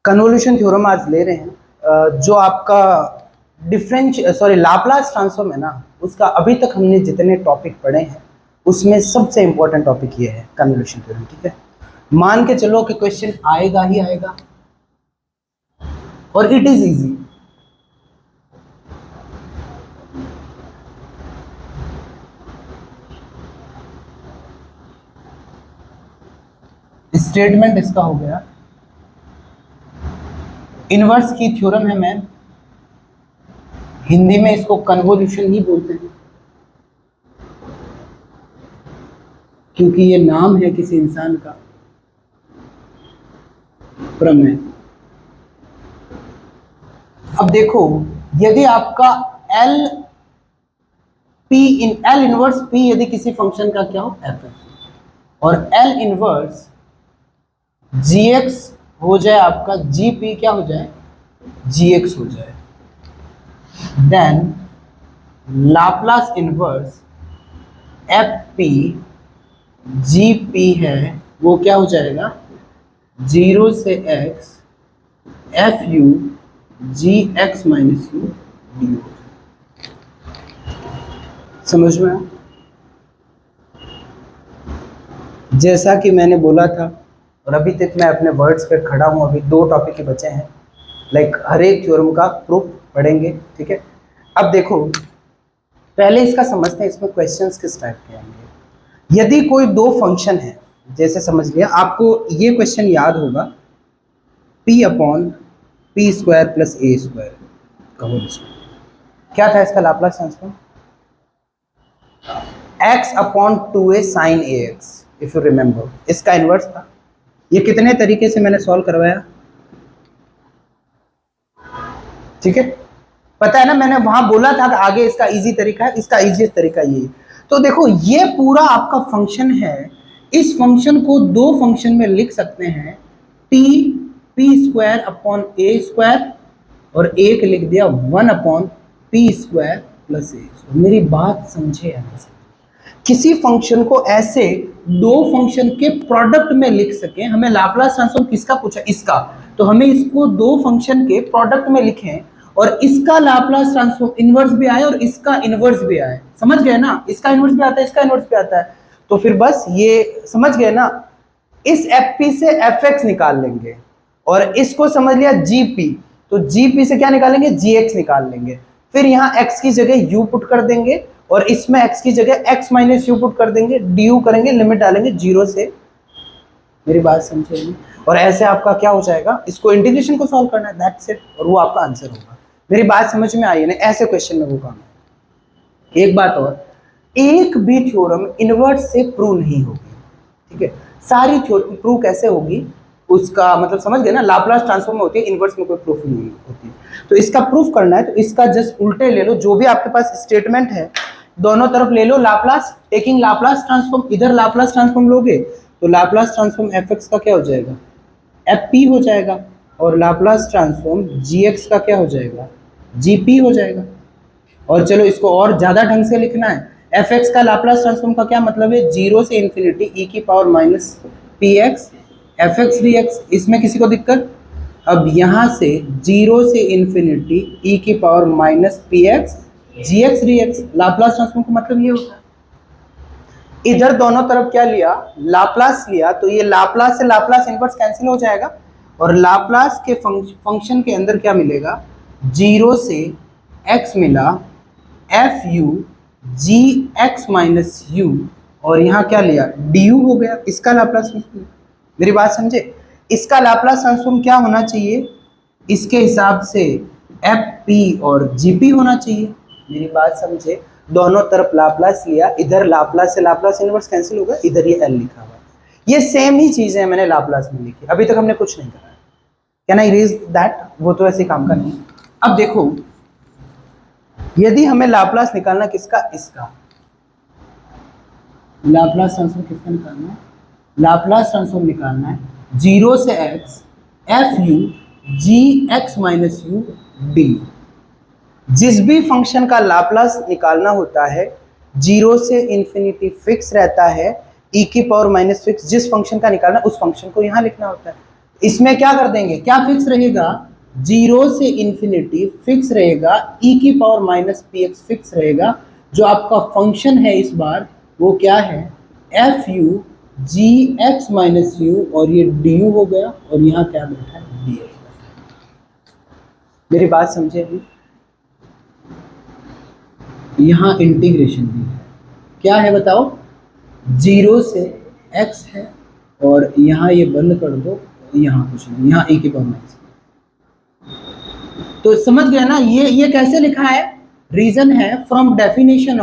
Convolution theorem आज ले रहे हैं। जो आपका लाप्लास ट्रांसफॉर्म है ना, उसका अभी तक हमने जितने टॉपिक पढ़े हैं उसमें सबसे इंपॉर्टेंट टॉपिक ये है कन्वोल्यूशन थ्योरम। ठीक है, मान के चलो कि क्वेश्चन आएगा ही आएगा और इट इज इजी। स्टेटमेंट इसका हो गया, इनवर्स की थ्योरम है मैम, हिंदी में इसको कन्वोल्यूशन ही बोलते हैं क्योंकि ये नाम है किसी इंसान का, प्रमेय। अब देखो, यदि आपका एल इनवर्स पी यदि किसी फंक्शन का क्या हो एफ और एल इनवर्स gx हो जाए आपका gp क्या हो जाए gx हो जाए, then Laplace inverse fp gp है वो क्या हो जाएगा 0 से x fu gx minus u du। समझ में? जैसा कि मैंने बोला था और अभी तक मैं अपने वर्ड्स पे खड़ा हूँ, अभी 2 टॉपिक ही बचे हैं, लाइक हर एक थ्योरम का प्रूफ पढ़ेंगे। ठीक है, अब देखो पहले इसका समझते हैं, इसमें क्वेश्चंस किस टाइप के आएंगे। यदि कोई 2 फंक्शन है, जैसे समझ लिया, आपको ये क्वेश्चन याद होगा, p upon p square plus a square कहो क्या था इसका Laplace transform, x upon 2a sine ax, if you remember इसका इनवर्स था। ये कितने तरीके से मैंने सॉल्व करवाया, ठीक है, पता है ना, मैंने वहां बोला था कि आगे इसका इजी तरीका है, इसका इजीएस्ट तरीका ये। तो देखो ये पूरा आपका फंक्शन है, इस फंक्शन को 2 फंक्शन में लिख सकते हैं, पी स्क्वायर अपॉन ए स्क्वायर और एक लिख दिया 1 अपॉन पी स्क्वायर प्लस ए। मेरी बात समझे या नहीं? किसी फंक्शन को ऐसे 2 फंक्शन के प्रोडक्ट में लिख सके, हमें लाप्लास ट्रांसफॉर्म किसका पूछा, इसका, तो हमें इसको 2 फंक्शन के प्रोडक्ट में लिखें और इसका लाप्लास ट्रांसफॉर्म इनवर्स भी आए और इसका इनवर्स भी आए। समझ गए ना, इसका इनवर्स भी आता है, इसका इनवर्स भी आता है, तो फिर बस ये समझ गए ना, इस fp से fx निकाल लेंगे और इसको समझ लिया gp, तो gp से क्या निकालेंगे gx निकाल लेंगे, फिर यहाँ x की जगह u पुट कर देंगे और इसमें x की जगह x माइनस यू पुट कर देंगे, du करेंगे, लिमिट डालेंगे 0 से। मेरी बात समझिए, और ऐसे आपका क्या हो जाएगा, इसको इंटीग्रेशन को सॉल्व करना है, दैट्स इट, और वो आपका आंसर होगा। मेरी बात समझ में आई है ना? ऐसे क्वेश्चन में वो काम है। एक बात और, एक भी थ्योरम इनवर्स से प्रूव नहीं होगी, ठीक है, सारी थ्योरम प्रूव कैसे होगी उसका मतलब समझ गए ना, लाप्लास ट्रांसफॉर्म में होती है, इनवर्स में कोई प्रूफ नहीं होती। तो इसका प्रूफ करना है तो इसका जस्ट उल्टे ले लो, जो भी आपके पास स्टेटमेंट है दोनों तरफ ले लो लाप्लास, टेकिंग लाप्लास ट्रांसफॉर्म, इधर लाप्लास ट्रांसफॉर्म लोगे तो लाप्लास ट्रांसफॉर्म fx का क्या हो जाएगा fp हो जाएगा और लाप्लास ट्रांसफॉर्म gx का क्या हो जाएगा gp हो जाएगा। और चलो इसको और ज्यादा ढंग से लिखना है, fx का लाप्लास ट्रांसफॉर्म का क्या मतलब है 0 से इन्फिनिटी e की power minus px fx dx। इसमें किसी को दिक्कत? अब यहां से 0 से इन्फिनिटी e की power minus px gx dx, Laplace transform का मतलब ये होता है। इधर दोनों तरफ क्या लिया, लाप्लास लिया, तो ये लाप्लास से लाप्लास इनवर्स कैंसिल हो जाएगा और लाप्लास के फंक्शन के अंदर क्या मिलेगा 0 से x मिला fu gx माइनस u और यहाँ क्या लिया du हो गया, इसका लाप्लास ट्रांसफॉर्म। मेरी बात समझे, इसका लाप्लास ट्रांसफॉर्म क्या होना चाहिए, इसके हिसाब से fp और gp होना चाहिए। मेरी बात समझे, दोनों तरफ लाप्लास लिया, इधर लाप्लास से लाप्लास इनवर्स कैंसिल होगा, इधर ये एल लिखा हुआ, ये सेम ही चीजें मैंने लाप्लास में लिखी, अभी तक हमने कुछ नहीं करा है। Can I erase that? वो तो ऐसे काम का नहीं। अब देखो यदि हमें लाप्लास निकालना किसका, इसका लाप्लास ट्रांसफॉर्म किसका निकालना है, लाप्लास ट्रांसफॉर्म निकालना है 0 से x fu gx minus u d। जिस भी फंक्शन का लाप्लास निकालना होता है 0 से इन्फिनिटी फिक्स रहता है, e की पावर माइनस फिक्स, जिस फंक्शन का निकालना उस फंक्शन को यहाँ लिखना होता है। इसमें क्या कर देंगे, क्या फिक्स रहेगा, 0 से इंफिनिटी फिक्स रहेगा, e की power minus P x fix रहेगा। जो आपका फंक्शन है इस बार वो क्या है, F U G X minus U, और ये डी यू हो गया, और यहाँ क्या बैठा है, डी एक्स। मेरी बात समझे अभी? यहाँ इंटीग्रेशन भी है, क्या है बताओ, 0 से x है, और यहाँ ये बंद कर दो, यहाँ कुछ नहीं, यहाँ e की पावर माइनस। तो समझ गए ना, ये कैसे लिखा है, रीजन है from definition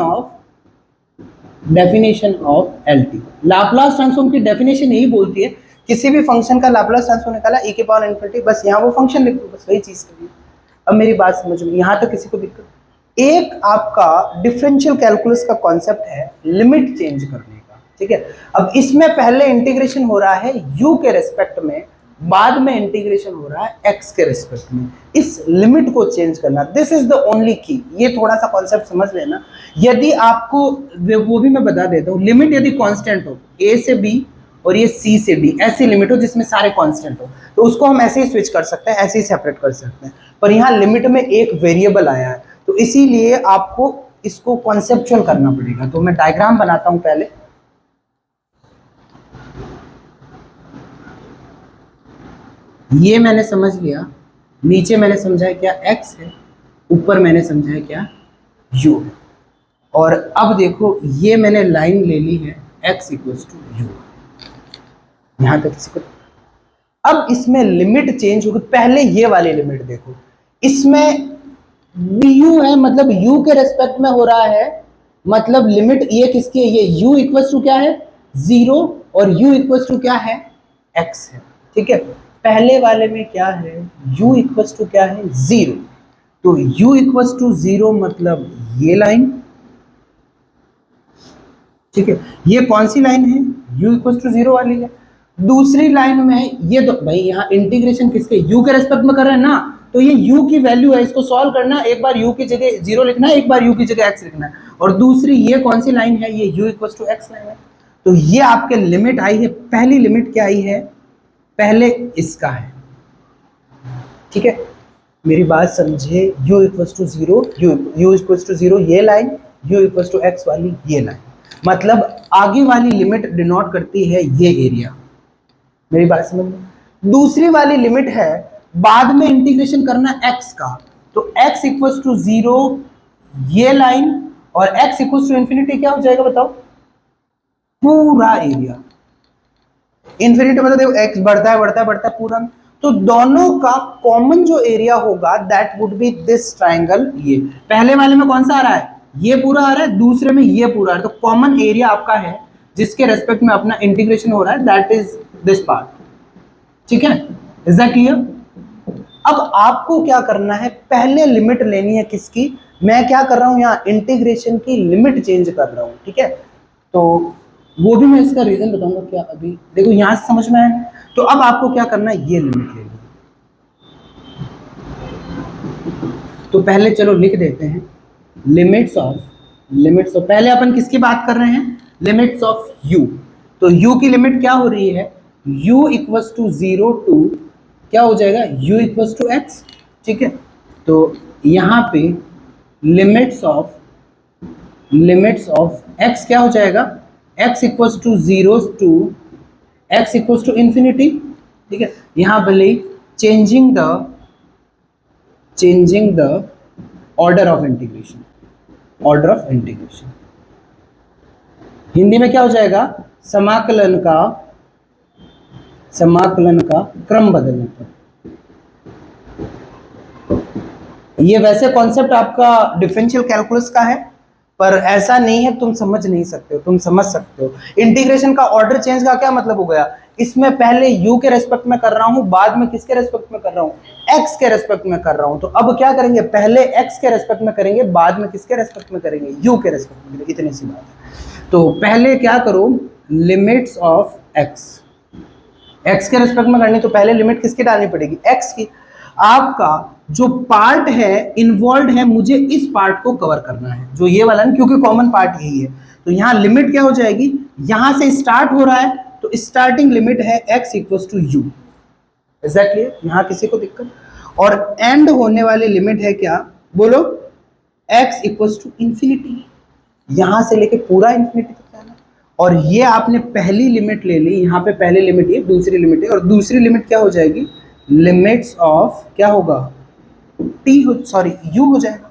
of LT. Laplace transform की डेफिनेशन यही बोलती है, किसी भी फंक्शन का लाप्लास ट्रांसफॉर्म निकाला e की पावर इनफिनिटी, बस यहाँ वो फंक्शन लिख दो, बस वही चीज करिए। अब मेरी बात समझ में, यहाँ तक किसी को दिक्कत? एक आपका डिफरेंशियल कैलकुलस का कॉन्सेप्ट है लिमिट चेंज करने का, ठीक है। अब इसमें पहले इंटीग्रेशन हो रहा है u के रेस्पेक्ट में, बाद में इंटीग्रेशन हो रहा है x के रेस्पेक्ट में। इस लिमिट को चेंज करना, दिस इज द ओनली की। ये थोड़ा सा कॉन्सेप्ट समझ लेना। यदि आपको वो भी मैं बता देता हूँ, लिमिट यदि कांस्टेंट हो a से b और ये c से d, ऐसी लिमिट हो जिसमें सारे कांस्टेंट हो, तो उसको हम ऐसे ही स्विच कर सकते हैं, ऐसे ही सेपरेट कर सकते हैं। पर यहाँ लिमिट में एक वेरिएबल आया है, तो इसीलिए आपको इसको कॉन्सेप्चुअल करना पड़ेगा। तो मैं डायग्राम बनाता हूं पहले। ये मैंने समझ लिया, नीचे मैंने समझा है क्या x है, ऊपर मैंने समझा है क्या u है। और अब देखो ये मैंने लाइन ले ली है x इक्वल्स टू यू, यहां तक इसको। अब इसमें लिमिट चेंज होगी, पहले ये वाली लिमिट देखो, इसमें du है, मतलब u के रेस्पेक्ट में हो रहा है, मतलब लिमिट ये किसकी है, ये u इक्वल्स टू क्या है 0, और u इक्वल्स टू क्या है x है, ठीक है। पहले वाले में क्या है, u इक्वल्स टू क्या है 0, तो u इक्वल्स टू 0 मतलब ये लाइन, ठीक है। ये कौन सी लाइन है, u इक्वल्स टू 0 वाली है। दूसरी लाइन में ये, तो भाई यहाँ इंटीग्रेशन किसके, u के रेस्पेक्ट में कर रहे हैं ना, तो ये u की वैल्यू है, इसको सॉल्व करना, एक बार u की जगह 0 लिखना है, एक बार u की जगह x लिखना है। और दूसरी ये कौन सी लाइन है, ये u equals to x line है। तो ये आपके लिमिट आई है, पहली लिमिट क्या आई है, पहले इसका है, ठीक है। मेरी बात समझे, u equals to 0, u equals to 0 ये line, u equals to x वाली ये लाइन, मतलब आगे वाली लिमिट डिनोट करती है ये एरिया। मेरी बात समझ में? दूसरी वाली लिमिट है बाद में इंटीग्रेशन करना x का, तो x इक्वल्स टू 0 ये लाइन, और x इक्वल्स टू इंफिनिटी क्या हो जाएगा बताओ, पूरा एरिया। इंफिनिटी मतलब देखो x बढ़ता है बढ़ता है बढ़ता है पूरा, तो दोनों का कॉमन जो एरिया होगा that would be this triangle. ये पहले वाले में कौन सा आ रहा है, ये पूरा आ रहा है, दूसरे में ये पूरा आ रहा है, तो कॉमन एरिया आपका है जिसके रेस्पेक्ट में अपना इंटीग्रेशन हो रहा है, दैट इज दिस पार्ट, ठीक है। Is that clear? अब आपको क्या करना है, पहले लिमिट लेनी है किसकी, मैं क्या कर रहा हूं यहाँ इंटीग्रेशन की लिमिट चेंज कर रहा हूं, ठीक है। तो वो भी मैं इसका रीजन बताऊंगा क्या, अभी देखो यहां से समझ में आया। तो अब आपको क्या करना है, ये लिमिट लेनी है। तो पहले चलो लिख देते हैं लिमिट्स ऑफ पहले अपन किसकी बात कर रहे हैं, लिमिट्स ऑफ u। तो u की लिमिट क्या हो रही है, u इक्वल्स टू 0 टू क्या हो जाएगा, u इक्वल्स टू x, ठीक है। तो यहाँ पे लिमिट्स ऑफ x क्या हो जाएगा, x equals to 0 to x equals to infinity, ठीक है। यहाँ भले changing the order of integration, Hindi में क्या हो जाएगा, समाकलन का क्रम बदलने पर। ये वैसे कॉन्सेप्ट आपका डिफरेंशियल कैलकुलस का है, पर ऐसा नहीं है, तुम समझ नहीं सकते हो, तुम समझ सकते हो। इंटीग्रेशन का ऑर्डर चेंज का क्या मतलब हो गया, इसमें पहले u के रेस्पेक्ट में कर रहा हूं, बाद में किसके रेस्पेक्ट में कर रहा हूं, x के रेस्पेक्ट में कर रहा हूं। तो अब क्या करेंगे, पहले x के रेस्पेक्ट में करेंगे, बाद में किसके रेस्पेक्ट में करेंगे, u के रेस्पेक्ट में करेंगे, इतनी सी बात है। तो पहले क्या करो, लिमिट्स ऑफ x के रेस्पेक्ट में करनी, तो पहले लिमिट किसकी डालनी पड़ेगी, x की। आपका जो पार्ट है इन्वॉल्व है, मुझे इस पार्ट को कवर करना है, जो ये वाला ना, क्योंकि कॉमन पार्ट यही है। तो यहाँ लिमिट क्या हो जाएगी, यहां से स्टार्ट हो रहा है, तो स्टार्टिंग लिमिट है x equals to u, is that clear? यहाँ किसी को दिक्कत? और एंड होने वाली लिमिट है क्या, बोलो, x इक्वल्स टू इंफिनिटी, यहां से लेके पूरा इंफिनिटी तक जाना। और ये आपने पहली लिमिट ले ली, यहाँ पे पहली लिमिट ये, दूसरी लिमिट है, और दूसरी लिमिट क्या हो जाएगी, लिमिट्स ऑफ क्या होगा, टी हो, सॉरी u हो जाएगा।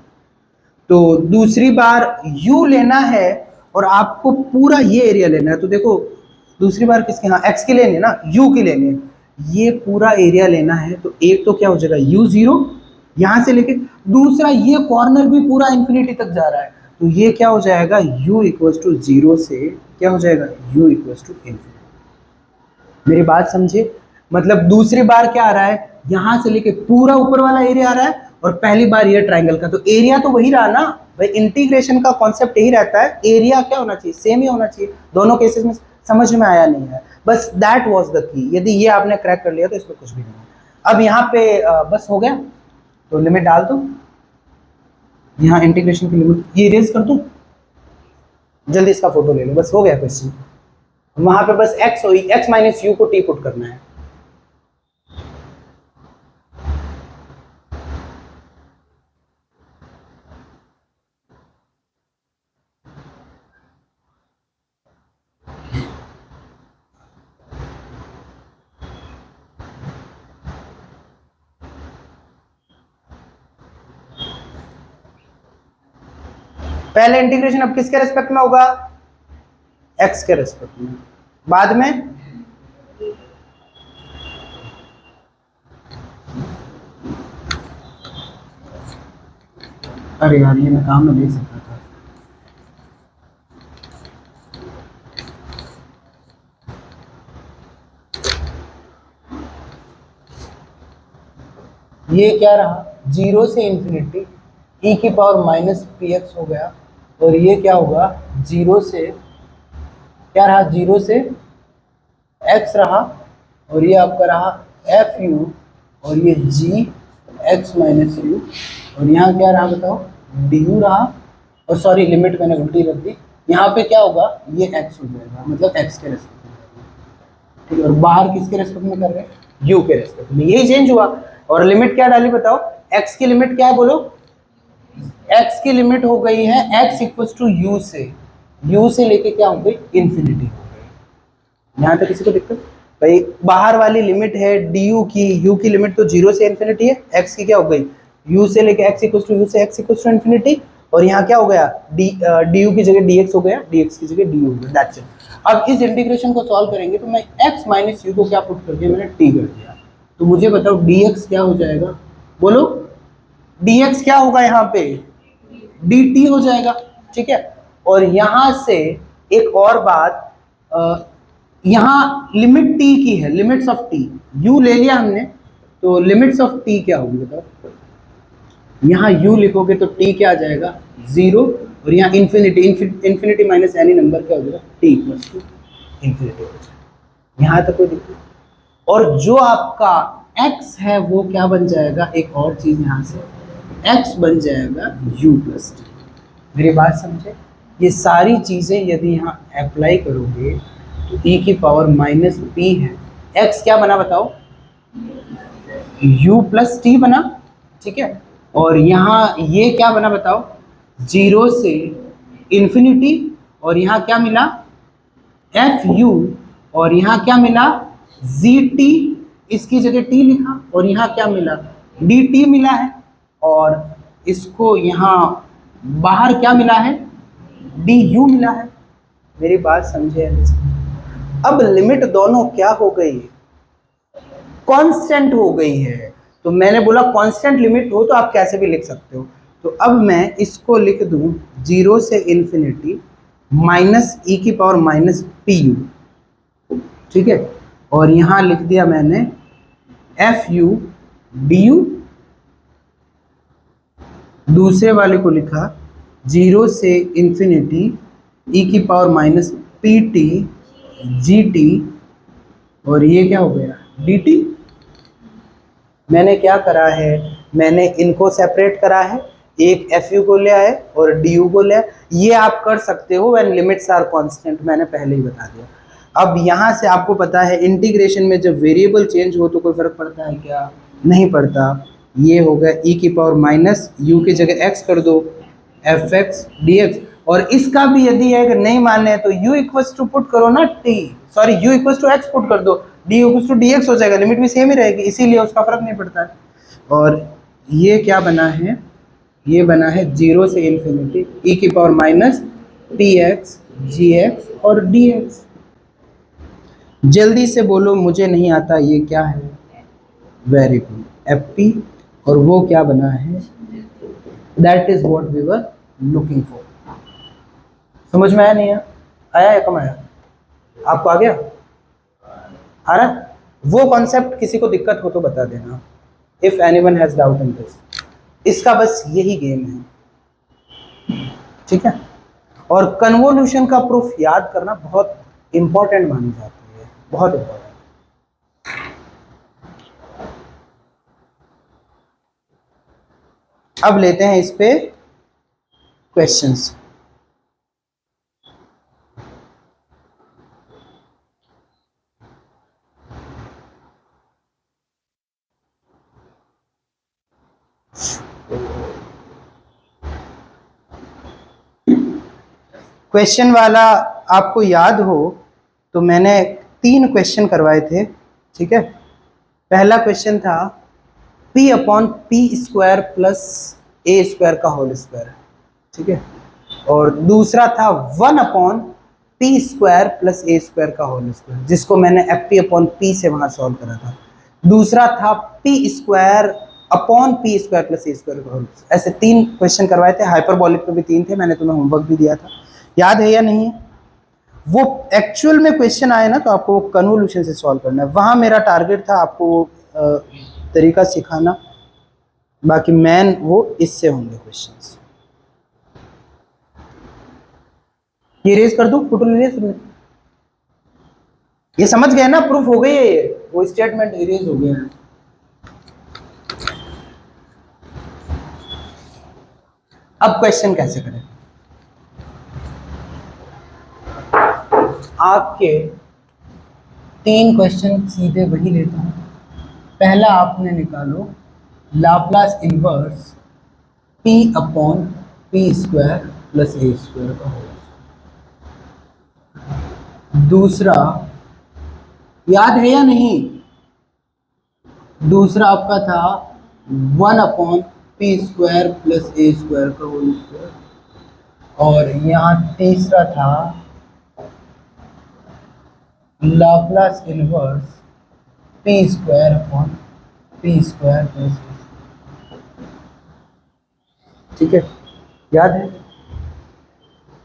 तो दूसरी बार u लेना है और आपको पूरा ये एरिया लेना है। तो देखो दूसरी बार किसके, हाँ x की लेनी है ना, u की लेनी है, ये पूरा एरिया लेना है। तो एक तो क्या हो जाएगा u0 यहां से लेके, दूसरा ये कॉर्नर भी पूरा इंफिनिटी तक जा रहा है, तो ये क्या हो जाएगा, u इक्वल्स टू 0 से क्या हो जाएगा, u इक्वल्स टू इंफिनिटी। मेरी बात समझे? मतलब दूसरी बार क्या आ रहा है, यहां से लेके पूरा ऊपर वाला एरिया आ रहा है, और पहली बार ये ट्राइंगल का, तो एरिया तो वही रहा ना भाई, इंटीग्रेशन का कॉन्सेप्ट यही रहता है, एरिया क्या होना चाहिए, सेम ही होना चाहिए। दोनों केसेस में समझ में आया नहीं है, बस दैट वाज द की। यदि ये आपने क्रैक कर लिया तो इसमें कुछ भी नहीं है। अब यहाँ पे बस हो गया, तो लिमिट डाल दो, यहाँ इंटीग्रेशन की लिमिट ये इरेज कर दूं, जल्दी इसका फोटो ले लो, बस हो गया क्वेश्चन। वहां पे बस x माइनस यू को t पुट करना है। पहले इंटीग्रेशन अब किसके रेस्पेक्ट में होगा, x के रेस्पेक्ट में, बाद में अरे यार ये मैं काम में देख सकता था। ये क्या रहा, 0 से इंफिनिटी e की पावर माइनस px हो गया, और ये क्या होगा, 0 से क्या रहा, 0 से x रहा, और ये आपका रहा fu, और ये g x माइनस यू, और यहाँ क्या रहा बताओ, du रहा, और सॉरी लिमिट मैंने उल्टी रख दी, यहाँ पे क्या होगा, ये x हो जाएगा, मतलब x के रेस्पेक्ट में, ठीक है। और बाहर किसके रेस्पेक्ट में कर रहे हैं, u के रेस्पेक्ट में, यही चेंज हुआ। और लिमिट क्या डाली बताओ, x की लिमिट क्या है बोलो, x की लिमिट हो गई है x इक्वल्स टू u से लेके क्या हो गई, इंफिनिटी हो गई। यहाँ तक किसी को दिक्कत भाई, बाहर वाली लिमिट है du की, u की लिमिट तो 0 से इंफिनिटी है, x की क्या हो गई, u से लेके x इक्वल्स टू u से x इक्वल्स टू इंफिनिटी, और यहाँ क्या हो गया, du की जगह dx हो गया, dx की जगह du हो गया, दैट्स इट। अब इस इंटीग्रेशन को सॉल्व करेंगे, तो मैं x माइनस यू को क्या पुट कर दिया, मैंने t कर दिया, तो मुझे बताओ dx क्या हो जाएगा, बोलो dx क्या होगा, यहाँ पे dt हो जाएगा, ठीक है। और यहां से एक और बात, यहाँ लिमिट t की है, लिमिट्स ऑफ t, u ले लिया हमने, तो लिमिट्स ऑफ t क्या होगी बताओ, यहाँ u लिखोगे तो t क्या आ जाएगा, 0, और यहाँ इंफिनिटी माइनस एनी नंबर क्या हो जाएगा, t इक्वल्स टू इंफिनिटी हो जाएगा। यहाँ तक कोई दिक्कत? और जो आपका x है वो क्या बन जाएगा, एक और चीज यहाँ से x बन जाएगा u प्लस टी। मेरी बात समझे? ये सारी चीजें यदि यहाँ अप्लाई करोगे तो e की पावर माइनस p है, x क्या बना बताओ, u प्लस टी बना, ठीक है। और यहाँ ये क्या बना बताओ, 0 से इंफिनिटी, और यहाँ क्या मिला, fu, और यहाँ क्या मिला, gt, इसकी जगह t लिखा, और यहाँ क्या मिला, dt मिला है, और इसको यहाँ बाहर क्या मिला है, du मिला है। मेरी बात समझे? अब लिमिट दोनों क्या हो गई, कांस्टेंट हो गई है। तो मैंने बोला कांस्टेंट लिमिट हो तो आप कैसे भी लिख सकते हो, तो अब मैं इसको लिख दूं 0 से इंफिनिटी माइनस ई की पावर माइनस पी यू, ठीक है। और यहाँ लिख दिया मैंने एफ यू डी यू, दूसरे वाले को लिखा 0 से इंफिनिटी ई की power minus P T G T, और ये क्या हो गया डी टी। मैंने क्या करा है, मैंने इनको सेपरेट करा है, एक एफ यू को लिया है और डी यू को लिया। ये आप कर सकते हो व्हेन लिमिट्स आर कांस्टेंट, मैंने पहले ही बता दिया। अब यहाँ से आपको पता है इंटीग्रेशन में जब वेरिएबल चेंज हो तो कोई फर्क पड़ता है क्या? नहीं पड़ता। ये हो गया e की पावर माइनस यू की जगह x कर दो एफ एक्स डी एक्स, और इसका भी यदि है कि नहीं मानने हैं तो u इक्वल्स टू पुट करो ना t, sorry u equals to x put कर दो, d इक्वल्स टू dx हो जाएगा, लिमिट भी सेम ही रहेगी, इसीलिए उसका फर्क नहीं पड़ता है। और ये क्या बना है? ये बना है 0 से इन्फिनिटी e की power minus T X G X और डी एक्स। जल्दी से बोलो, मुझे नहीं आता, ये क्या है? Very good, F P. और वो क्या बना है? That is what we were looking for. समझ में आया नहीं आया? आया या कम आया? आपको आ गया? आ रहा? वो कॉन्सेप्ट किसी को दिक्कत हो तो बता देना, if anyone has doubt in this. इसका बस यही गेम है, ठीक है? और कन्वोल्यूशन का प्रूफ याद करना बहुत इंपॉर्टेंट मानी जाती है, बहुत इंपॉर्टेंट। अब लेते हैं इस पे क्वेश्चंस। क्वेश्चन वाला आपको याद हो तो मैंने 3 क्वेश्चन करवाए थे, ठीक है? पहला क्वेश्चन था p upon p square plus a square का होल स्क्वायर, ठीक है? और दूसरा था 1 upon p square plus a square का होल स्क्वायर, जिसको मैंने एफ पी अपॉन पी से वहां सॉल्व करा था। दूसरा था p square upon p square plus a square का होल स्क्वायर। ऐसे 3 क्वेश्चन करवाए थे। हाइपरबॉलिक पे भी 3 थे, मैंने तुम्हें होमवर्क भी दिया था, याद है या नहीं है? वो एक्चुअल में क्वेश्चन आए ना तो आपको कन्वोल्यूशन से सॉल्व करना है। वहां मेरा टारगेट था आपको तरीका सिखाना, बाकी मैन वो इससे होंगे क्वेश्चंस। ये रेज कर दूं, फोटो रेज? ये समझ गए ना? प्रूफ हो गई है, वो स्टेटमेंट इरेज हो गया है। अब क्वेश्चन कैसे करें? आपके 3 क्वेश्चन सीधे वही लेता हूं। पहला आपने निकालो Laplace inverse p upon p square plus a square का होल। दूसरा याद है या नहीं? दूसरा आपका था 1 upon p square plus a square का होल स्क्वायर। और यहाँ तीसरा था Laplace inverse p square upon p square plus, ठीक है? याद है?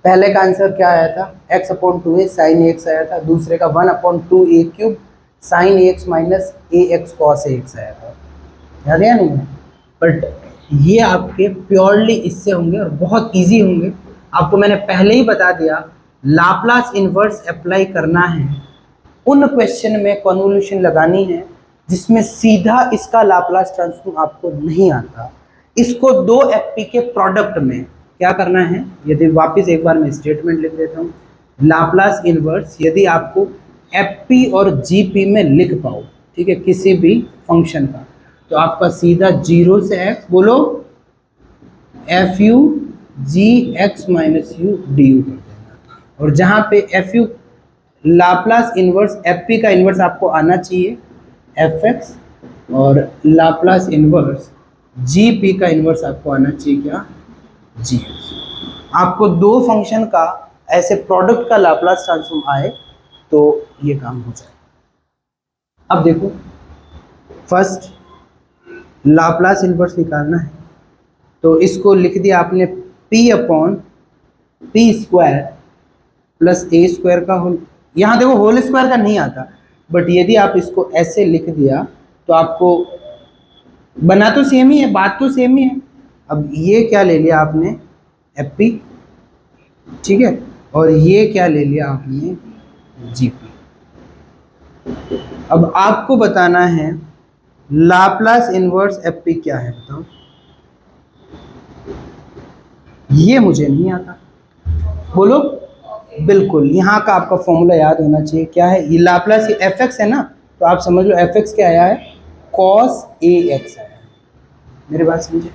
पहले का आंसर क्या आया था? x upon 2a sine x आया था। दूसरे का 1 upon 2a cube sine x minus a x cos x आया था। याद है या नहीं? बट ये आपके प्योरली इससे होंगे और बहुत इजी होंगे। आपको मैंने पहले ही बता दिया, लाप्लास इनवर्स अप्लाई करना है उन क्वेश्चन में कन्वोल्यूशन लगानी है जिसमें सीधा इसका लाप्लास ट्रांसफॉर्म आपको नहीं आता। इसको 2 एफपी के प्रोडक्ट में क्या करना है? यदि वापस एक बार मैं स्टेटमेंट लिख देता हूँ, लाप्लास इनवर्स यदि आपको एफपी और जीपी में लिख पाओ, ठीक है, किसी भी फंक्शन का, तो आपका सीधा 0 से x बोलो F U G X minus U D U कर देना। और जहाँ पे F U Laplace inverse F P का इनवर्स आपको आना चाहिए एफ एक्स, और लाप्लास इनवर्स जी पी का इनवर्स आपको आना चाहिए क्या? G X. आपको 2 फंक्शन का ऐसे प्रोडक्ट का लाप्लास ट्रांसफॉर्म आए तो ये काम हो जाए। अब देखो, फर्स्ट लाप्लास इनवर्स निकालना है तो इसको लिख दिया आपने p upon p square plus a square का होल। यहाँ देखो होल स्क्वायर का नहीं आता, बट यदि आप इसको ऐसे लिख दिया तो आपको बना तो सेम ही है, बात तो सेम ही है। अब ये क्या ले लिया आपने? एफ पी, ठीक है, और ये क्या ले लिया आपने? G P. अब आपको बताना है लाप्लास इनवर्स एफ पी क्या है, बताओ। ये मुझे नहीं आता, बोलो। बिल्कुल, यहाँ का आपका फॉर्मूला याद होना चाहिए। क्या है ये? लाप्लास, ये एफ एक्स है ना, तो आप समझ लो एफ एक्स क्या आया है, कॉस ए एक्स आया है। मेरी बात समझे?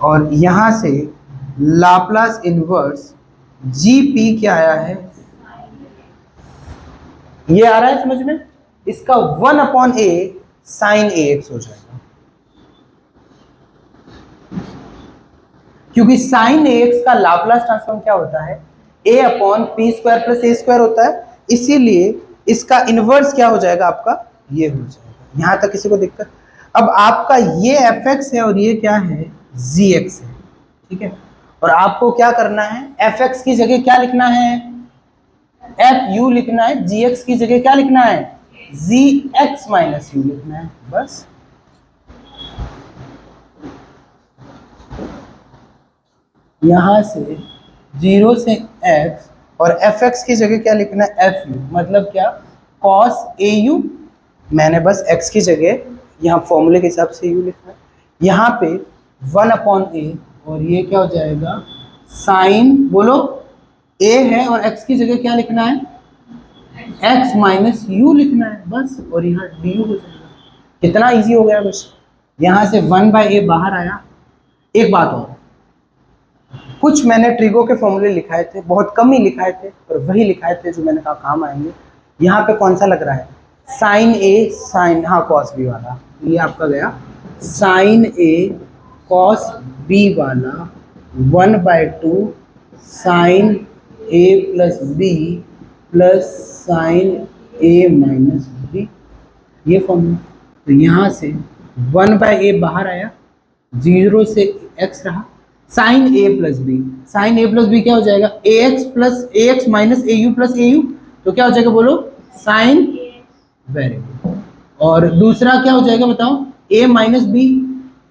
और यहाँ से लाप्लास इनवर्स जी पी क्या आया है, ये आ रहा है समझ में, इसका 1/a साइन ए एक्स हो जाएगा, क्योंकि साइन ए एक्स का लाप्लास ट्रांसफॉर्म क्या होता है, a/p² + a² होता है, इसीलिए इसका इनवर्स क्या हो जाएगा आपका, ये हो जाएगा। यहां तक किसी को दिक्कत? अब आपका ये एफ एक्स है और ये क्या है, जी एक्स है, ठीक है। और आपको क्या करना है, एफ एक्स की जगह क्या लिखना है, एफ यू लिखना है, जी एक्स की जगह क्या लिखना है, जी एक्स माइनस यू लिखना है, बस। यहां से 0 से x और एफ एक्स की जगह क्या लिखना है, एफ यू, मतलब क्या, कॉस ए यू। मैंने बस x की जगह यहाँ फॉर्मूले के हिसाब से u लिखना है, यहाँ पे 1/a और ये क्या हो जाएगा, साइन, बोलो a है और x की जगह क्या लिखना है, x माइनस यू लिखना है, बस। और यहाँ du हो जाएगा। कितना इजी हो गया बस। यहाँ से 1/a बाहर आया। एक बात और, कुछ मैंने ट्रिगो के फॉर्मूले लिखाए थे, बहुत कम ही लिखाए थे, पर वही लिखाए थे जो मैंने कहा काम आएंगे। यहाँ पे कौन सा लग रहा है, साइन ए साइन, हाँ कॉस बी वाला, ये आपका गया साइन ए कॉस बी वाला 1/2 sign a plus B plus sign A minus B, ये फॉर्मूला। तो यहाँ से 1/a बाहर आया, 0 से x रहा, sine a plus b, sine a plus b क्या हो जाएगा, a x plus a x minus a u plus a u, तो क्या हो जाएगा बोलो, साइन, वेरी गुड। और दूसरा क्या हो जाएगा बताओ, a minus B,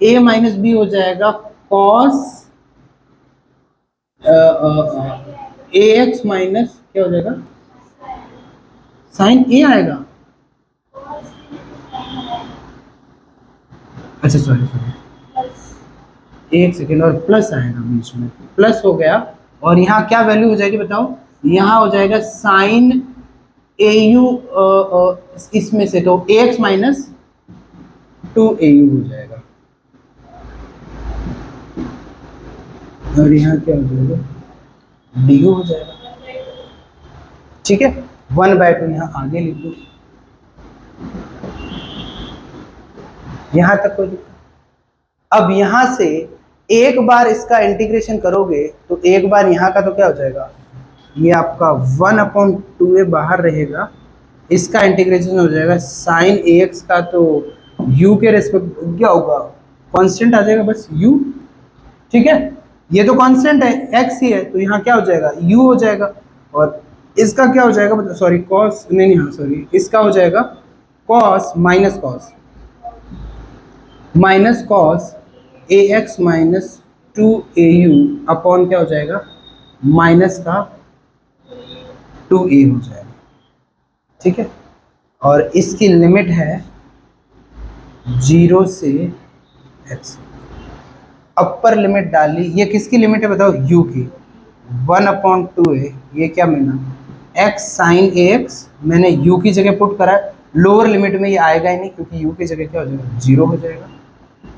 A minus B हो जाएगा कॉस ए एक्स माइनस क्या हो जाएगा, साइन ए आएगा, अच्छा सॉरी एक सेकेंड, और प्लस आएगा बीच में, प्लस हो गया। और यहाँ क्या वैल्यू हो जाएगी बताओ, यहाँ हो जाएगा साइन ए यू, इसमें से तो ए एक्स माइनस 2au हो जाएगा, और यहाँ क्या हो जाएगा, du हो जाएगा, ठीक है। 1/2 यहाँ आगे लिख दो, यहाँ तक कोई दिक्कत? अब यहाँ से एक बार इसका इंटीग्रेशन करोगे तो एक बार यहाँ का तो क्या हो जाएगा, ये आपका 1/2a बाहर रहेगा, इसका इंटीग्रेशन हो जाएगा साइन ए एक्स का, तो u के रेस्पेक्ट क्या होगा, कांस्टेंट आ जाएगा बस u, ठीक है। ये तो कांस्टेंट है, x ही है, तो यहाँ क्या हो जाएगा, u हो जाएगा। और इसका क्या हो जाएगा, मतलब सॉरी कॉस, नहीं हाँ सॉरी, इसका हो जाएगा cos minus cos A x minus 2au upon क्या हो जाएगा, माइनस का 2a हो जाएगा, ठीक है। और इसकी लिमिट है 0 से x, अपर लिमिट डाली, ये किसकी लिमिट है बताओ, u की, 1/2a, ये क्या मिला, x साइन ए एक्स, मैंने u की जगह पुट करा, लोअर लिमिट में ये आएगा ही नहीं क्योंकि u की जगह क्या हो जाएगा, 0 हो जाएगा,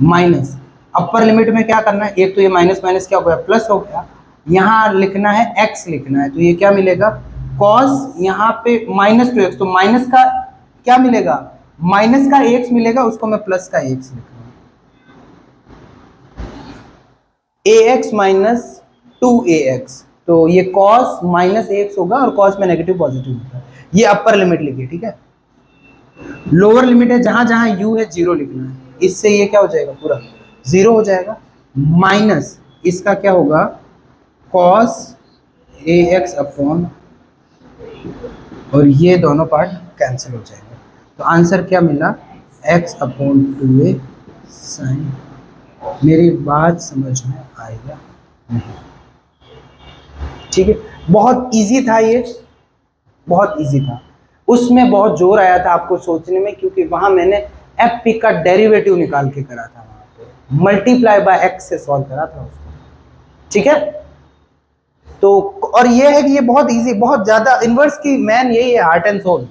माइनस अपर लिमिट में क्या करना है, एक तो ये माइनस माइनस क्या हो गया, प्लस हो गया, यहाँ लिखना है x लिखना है, तो ये क्या मिलेगा, कॉस, यहाँ पे -2x, तो माइनस का क्या मिलेगा, माइनस का x मिलेगा, उसको मैं प्लस का x लिख रहा हूँ, ax माइनस 2ax, तो ये cos माइनस ax होगा, और cos में नेगेटिव पॉजिटिव होता है, ये अपर लिमिट लिखिए, ठीक है। लोअर लिमिट है, जहां जहां u है 0 लिखना है, इससे ये क्या हो जाएगा, पूरा 0 हो जाएगा, माइनस इसका क्या होगा, cos ax अपॉन, और ये दोनों पार्ट कैंसिल हो जाएंगे, तो आंसर क्या मिला, x/2a साइन। मेरी बात समझ में आएगा नहीं, ठीक है। बहुत इजी था ये, बहुत इजी था, उसमें बहुत जोर आया था आपको सोचने में, क्योंकि वहां मैंने एफ पी का डेरिवेटिव निकाल के करा था, वहां पे मल्टीप्लाई बाय एक्स से सॉल्व करा था उसको, ठीक है। तो और ये है कि ये बहुत इजी, बहुत ज्यादा, इनवर्स की मैन यही है, heart and soul.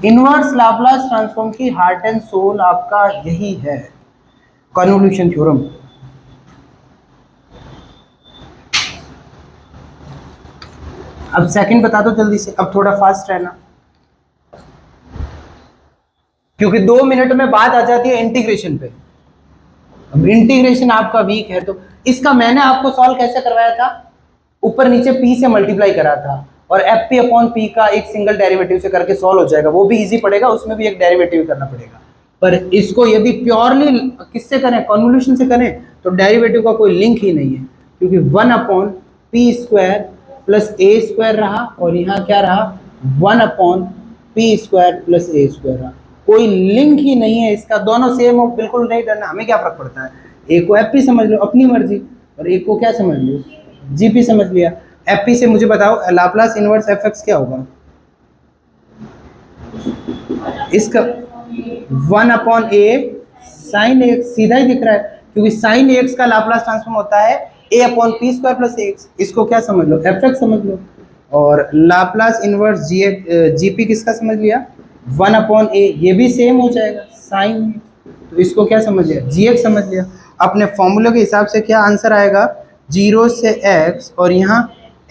Inverse Laplace transform की हार्ट एंड सोल आपका यही है, कन्वोल्यूशन थ्योरम। अब सेकंड बता दो जल्दी से, अब थोड़ा फास्ट रहना, क्योंकि 2 मिनट में बात आ जाती है इंटीग्रेशन पे। अब इंटीग्रेशन आपका वीक है, तो इसका मैंने आपको सॉल्व कैसे करवाया था, ऊपर नीचे p से मल्टीप्लाई करा था, और एफ पी अपॉन पी का एक सिंगल डेरिवेटिव से करके सॉल्व हो जाएगा, वो भी इजी पड़ेगा, उसमें भी एक डेरिवेटिव करना पड़ेगा। पर इसको यदि प्योरली किससे करें, कन्वोल्यूशन से करें, तो डेरिवेटिव का कोई लिंक ही नहीं है, क्योंकि 1 upon p square plus a square रहा, और यहाँ क्या रहा, 1 upon p square plus a square रहा, कोई लिंक ही नहीं है इसका, दोनों सेम हो, बिल्कुल नहीं डरना, हमें क्या फर्क पड़ता है, एक को एफ पी समझ लो अपनी मर्जी, और एक को क्या समझ लो, जीपी समझ लिया। एफ से मुझे बताओ लाप्लास इनवर्स एफ एक्स क्या होगा, इसका 1 अपॉन ए साइन एक्स, सीधा ही दिख रहा है, क्योंकि साइन एक्स का लाप्लास ट्रांसफॉर्म होता है a upon p square plus x, इसको क्या समझ लो, एफ एक्स समझ लो। और लाप्लास इनवर्स जीपी किसका समझ लिया, 1 अपॉन ए, ये भी सेम हो जाएगा साइन, तो इसको क्या समझ लिया, जी एक्स समझ लिया। अपने फॉर्मूले के हिसाब से क्या आंसर आएगा, 0 से x, और यहाँ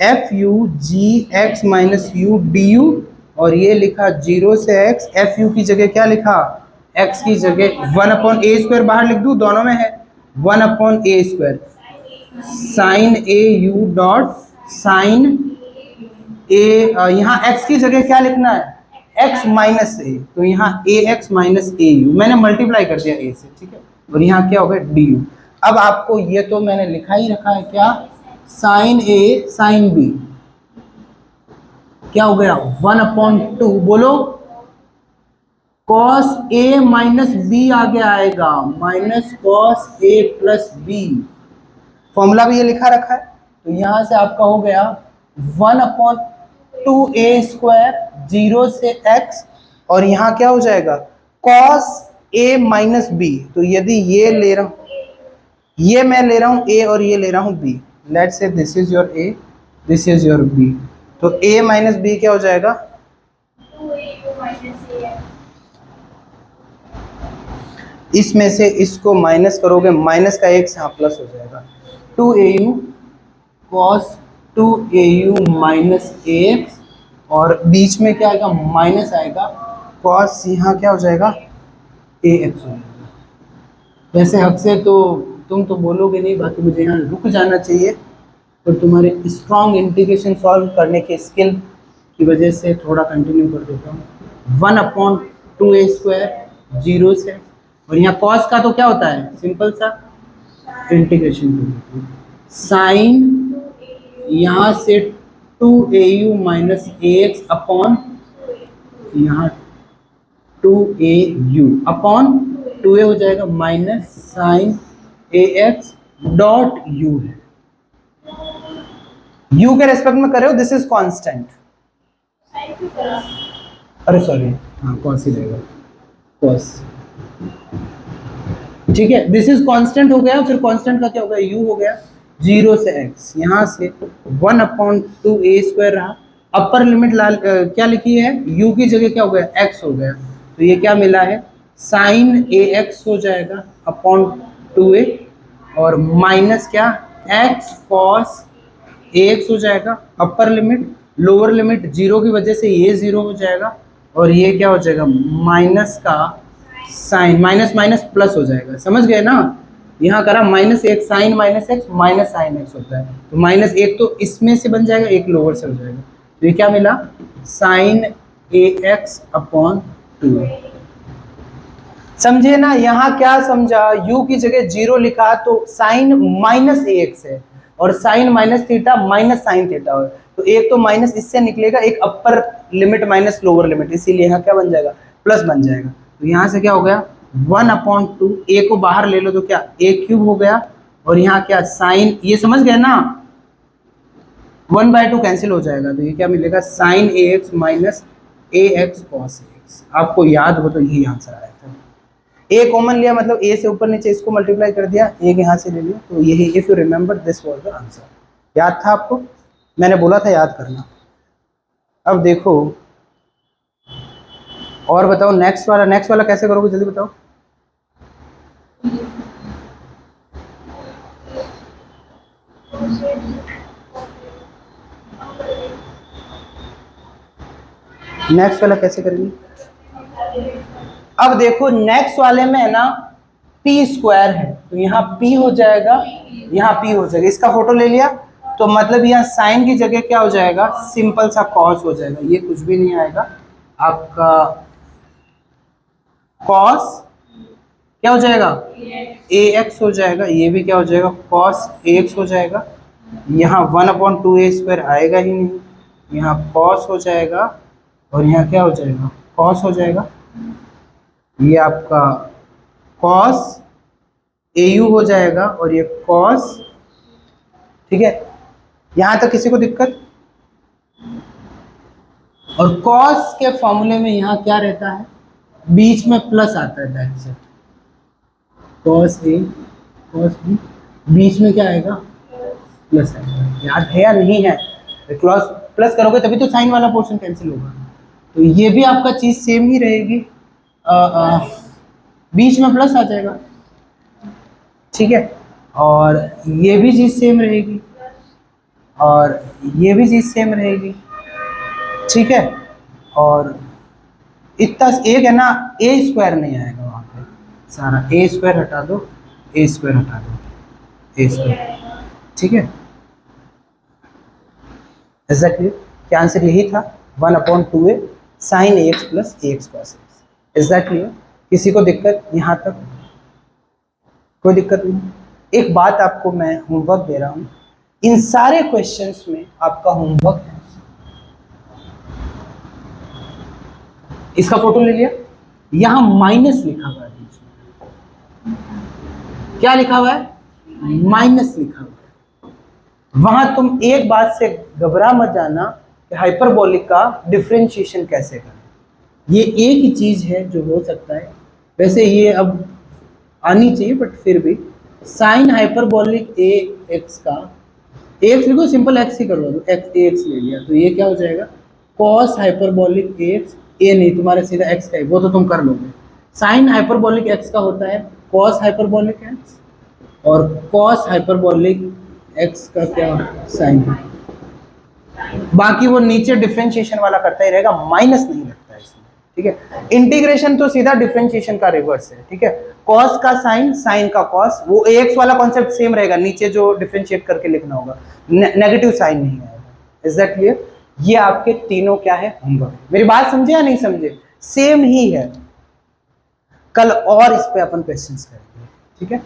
F U G X minus U D U, और ये लिखा 0 से x, एफ यू की जगह क्या लिखा, x की जगह 1 अपॉन ए स्क्वायर, बाहर लिख दूँ, दोनों में है 1 अपॉन ए स्क्वायर, साइन ए यू डॉट साइन ए, यहाँ x की जगह क्या लिखना है, x माइनस ए, तो यहाँ ए एक्स माइनस ए यू, मैंने मल्टीप्लाई कर दिया a से, ठीक है, और यहाँ क्या होगा डी यू। अब आपको ये तो मैंने लिखा ही रखा है, क्या, साइन ए साइन बी, क्या हो गया 1 अपॉन 2, बोलो, कॉस ए माइनस बी आगे आएगा, minus cos A plus B, formula भी ये लिखा रखा है, तो यहां से आपका हो गया 1 अपॉन 2a स्क्वायर 0 से x, और यहाँ क्या हो जाएगा कॉस a माइनस बी, तो यदि ये ले रहा हूं, ये मैं ले रहा हूं a और ये ले रहा हूं b, let's say this is your a, this is your b, तो a माइनस बी क्या हो जाएगा, इसमें से इसको माइनस करोगे, माइनस का एक यहाँ प्लस हो जाएगा, 2au cos 2au minus ax, और बीच में क्या आएगा, माइनस आएगा, cos यहाँ क्या हो जाएगा, ax हो जाएगा। वैसे हक से तो तुम तो बोलोगे नहीं, बाकी मुझे यहाँ रुक जाना चाहिए, पर तुम्हारे स्ट्रॉन्ग इंटीग्रेशन सॉल्व करने के स्किल की वजह से थोड़ा कंटिन्यू कर देता हूँ। 1 अपॉन 2a स्क्वायर 0 से, और यहाँ कॉस का तो क्या होता है, सिंपल सा इंटीग्रेशन, साइन यहाँ से 2au माइनस ax अपॉन यहाँ 2au अपॉन 2a हो जाएगा minus sine ax dot u है, u के रेस्पेक्ट में कर रहे हो, दिस इज कांस्टेंट, अरे सॉरी हाँ कॉस ही रहेगा, कॉस, ठीक है, दिस इज कांस्टेंट हो गया, फिर कांस्टेंट का क्या हो गया, u हो गया 0 से x, यहाँ से 1 अपॉन 2a स्क्वायर रहा, अपर लिमिट क्या लिखी है, u की जगह क्या हो गया, x हो गया, तो ये क्या मिला है, साइन ax हो जाएगा अपॉन 2a, और माइनस क्या, x कॉस ax हो जाएगा, अपर लिमिट, लोअर लिमिट 0 की वजह से ये 0 हो जाएगा, और ये क्या हो जाएगा, माइनस का साइन, माइनस माइनस प्लस हो जाएगा, समझ गए ना, यहाँ करा माइनस एक sine minus X minus sine X होता है, तो माइनस एक तो इसमें से बन जाएगा, एक लोअर से हो जाएगा, तो ये क्या मिला, साइन ए एक्स अपॉन 2। समझे ना, यहाँ क्या समझा, u की जगह 0 लिखा तो साइन माइनस ए एक्स है, और sine minus theta minus sine theta है, तो एक तो माइनस इससे निकलेगा, एक upper limit minus lower limit, इसीलिए यहाँ क्या बन जाएगा, प्लस बन जाएगा, तो यहाँ से क्या हो गया 1 अपॉन 2, a को बाहर ले लो तो क्या a क्यूब हो गया, और यहाँ क्या साइन, ये समझ गए ना, 1/2 कैंसिल हो जाएगा, तो ये क्या मिलेगा, sign A x minus a x cos x, आपको याद हो तो यही आंसर आया था, a कॉमन लिया मतलब a से ऊपर नीचे इसको मल्टीप्लाई कर दिया, एक यहाँ से ले लिया, तो यही, if you remember this was the answer. याद था आपको? मैंने बोला था याद करना। अब देखो और बताओ, नेक्स्ट वाला कैसे करोगे जल्दी बताओ। नेक्स्ट वाला कैसे करेंगे? अब देखो नेक्स्ट वाले में है ना पी स्क्वायर है, तो यहाँ पी हो जाएगा, यहाँ पी हो जाएगा, इसका फोटो ले लिया, तो मतलब यहाँ साइन की जगह क्या हो जाएगा, सिंपल सा कॉस हो जाएगा, ये कुछ भी नहीं आएगा आपका। कॉस क्या हो जाएगा, ए एक्स हो जाएगा, ये भी क्या हो जाएगा, कॉस ए एक्स हो जाएगा। यहाँ 1/2a² आएगा ही नहीं, यहाँ कॉस हो जाएगा, और यहाँ क्या हो जाएगा, कॉस हो जाएगा। ये आपका कॉस au हो जाएगा, और ये कॉस, ठीक है, यहां तक किसी को दिक्कत? और कॉस के फॉर्मूले में यहाँ क्या रहता है, बीच में प्लस आता है, that's it. Cos a cos b, बीच में क्या आएगा, प्लस आएगा। याद है या नहीं है? क्लॉस प्लस करोगे तभी तो साइन वाला पोर्शन कैंसिल होगा, तो ये भी आपका चीज सेम ही रहेगी, बीच में प्लस आ जाएगा, ठीक है, और ये भी चीज सेम रहेगी, और ये भी चीज सेम रहेगी, ठीक है। और इतना एक है ना, a² नहीं आएगा वहां पे, सारा a² हटा दो, a² हटा दो, a², ठीक है। एग्जैक्टली क्या आंसर यही था, 1/2a sin ax plus ax cos x। Exactly किसी को दिक्कत यहाँ तक? कोई दिक्कत नहीं। एक बात आपको मैं होमवर्क दे रहा हूँ, इन सारे क्वेश्चंस में आपका होमवर्क है, इसका फोटो ले लिया, यहां माइनस लिखा हुआ है बीच में, क्या लिखा हुआ है, माइनस लिखा हुआ है। वहां तुम एक बात से घबरा मत जाना कि हाइपरबोलिक का डिफरेंशिएशन कैसे करें, ये एक ही चीज है जो हो सकता है, वैसे ये अब आनी चाहिए बट फिर भी, साइन हाइपरबोलिक ए एक्स का, एक्स लिखो, सिंपल एक्स ही करवा दो, एक्स ए एक्स ले लिया, तो ये क्या हो जाएगा, कॉस हाइपरबोलिक एक्स, ए नहीं तुम्हारा सीधा एक्स का है, वो तो तुम कर लोगे। साइन हाइपरबोलिक एक्स का होता है कॉस हाइपरबोलिक एक्स, और कॉस हाइपरबोलिक एक्स का क्या, साइन। बाकी वो नीचे डिफरेंशिएशन वाला करता ही रहेगा, माइनस नहीं लगता है इसमें, ठीक है। इंटीग्रेशन तो सीधा डिफरेंशिएशन का रिवर्स है, ठीक है, कॉस का साइन, साइन का कॉस, वो एक्स वाला कॉन्सेप्ट सेम रहेगा, नीचे जो डिफरेंशिएट करके लिखना होगा, नेगेटिव साइन नहीं आएगा। Is that clear? ये आपके तीनों क्या है, होमवर्क। मेरी बात समझे या नहीं समझे? सेम ही है, कल और इस पे अपन क्वेश्चंस करेंगे, ठीक है।